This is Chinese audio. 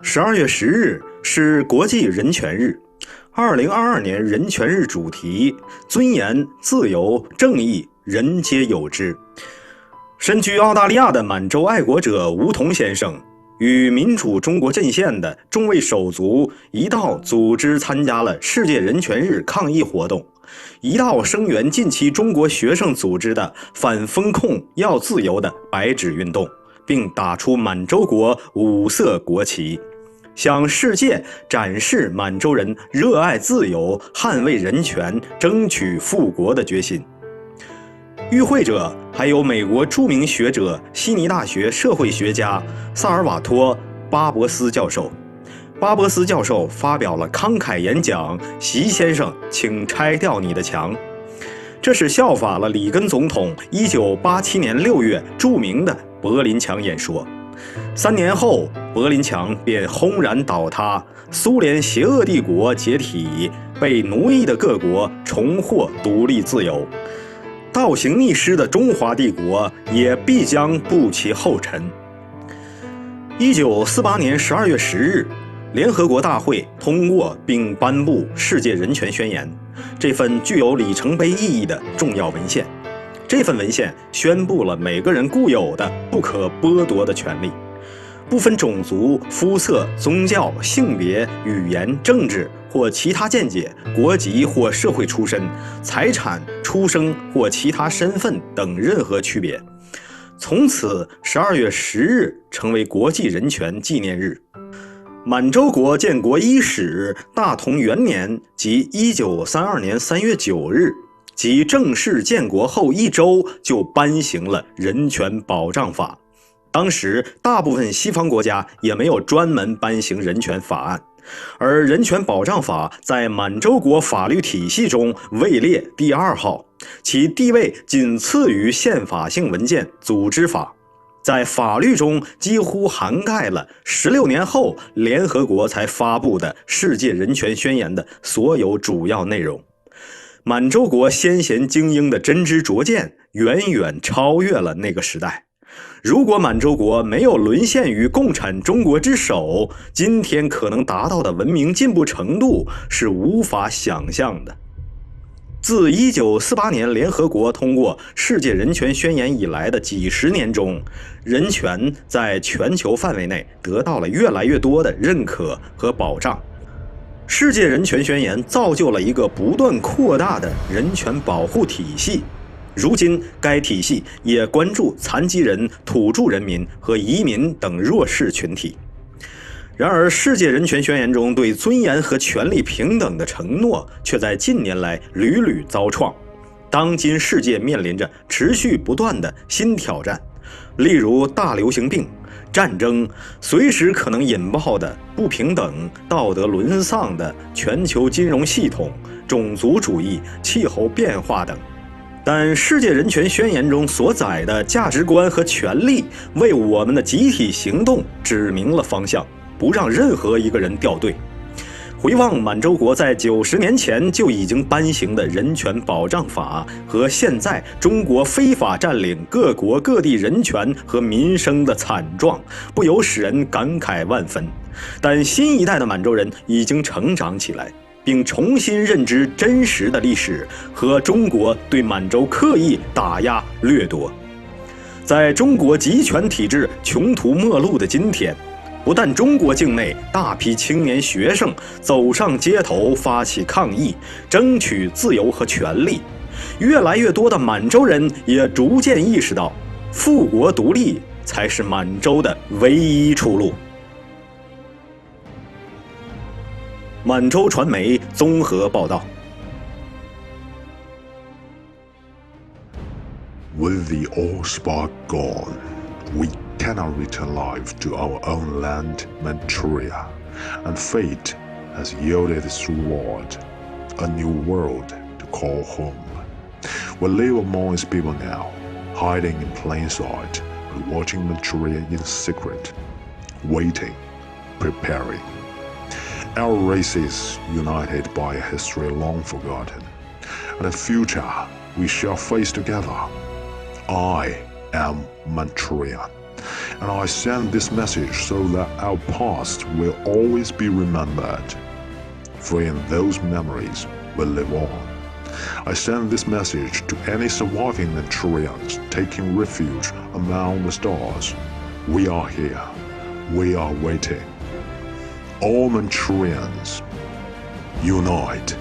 12月10日是国际人权日。2022年人权日主题：尊严、自由、正义，人皆有之。身居澳大利亚的满洲爱国者吴桐先生与民主中国阵线的众位手足一道组织参加了世界人权日抗议活动，一道声援近期中国学生组织的反封控要自由的白纸运动，并打出满洲国5色国旗，向世界展示满洲人热爱自由、捍卫人权、争取复国的决心。与会者还有美国著名学者、悉尼大学社会学家萨尔瓦托·巴博斯教授。巴博斯教授发表了慷慨演讲：“习先生，请拆掉你的墙。”这是效法了里根总统1987年6月著名的柏林墙演说。3年后，柏林墙便轰然倒塌，苏联邪恶帝国解体，被奴役的各国重获独立自由。倒行逆施的中华帝国也必将步其后尘。1948年12月10日，联合国大会通过并颁布《世界人权宣言》，这份具有里程碑意义的重要文献。这份文献宣布了每个人固有的不可剥夺的权利，不分种族、肤色、宗教、性别、语言、政治或其他见解、国籍或社会出身、财产、出生或其他身份等任何区别。从此，12月10日成为国际人权纪念日。满洲国建国伊始，大同元年即1932年3月9日，即正式建国后1周就颁行了人权保障法。当时大部分西方国家也没有专门颁行人权法案，而人权保障法在满洲国法律体系中位列第2号，其地位仅次于宪法性文件组织法，在法律中几乎涵盖了16年后联合国才发布的世界人权宣言的所有主要内容。满洲国先贤精英的真知灼见远远超越了那个时代。如果满洲国没有沦陷于共产中国之手，今天可能达到的文明进步程度是无法想象的。自1948年联合国通过世界人权宣言以来的几十年中，人权在全球范围内得到了越来越多的认可和保障。世界人权宣言造就了一个不断扩大的人权保护体系。如今，该体系也关注残疾人、土著人民和移民等弱势群体。然而，世界人权宣言中对尊严和权利平等的承诺，却在近年来屡屡遭创。当今世界面临着持续不断的新挑战，例如大流行病、战争，随时可能引爆的不平等、道德沦丧的全球金融系统、种族主义、气候变化等。但世界人权宣言中所载的价值观和权利，为我们的集体行动指明了方向，不让任何一个人掉队。回望满洲国在90年前就已经颁行的人权保障法和现在中国非法占领各国各地人权和民生的惨状，不由使人感慨万分。但新一代的满洲人已经成长起来，并重新认知真实的历史和中国对满洲刻意打压掠夺。在中国集权体制穷途末路的今天，不但中国境内大批青年学生走上街头发起抗议，争取自由和权利，越来越多的满洲人也逐渐意识到，复国独立才是满洲的唯一出路。满洲传媒综合报道。With the all-spark gone, we cannot return life to our own land, Manchuria, and fate has yielded its reward, a new world to call home. We live among its people now, hiding in plain sight, but watching Manchuria in secret, waiting, preparing. Our race is united by a history long forgotten, and a future we shall face together. I am Manchurian, And I send this message so that our past will always be remembered. For in those memories will live on. I send this message to any surviving Manchurians taking refuge among the stars. We are here. We are waiting. All Manchurians, unite.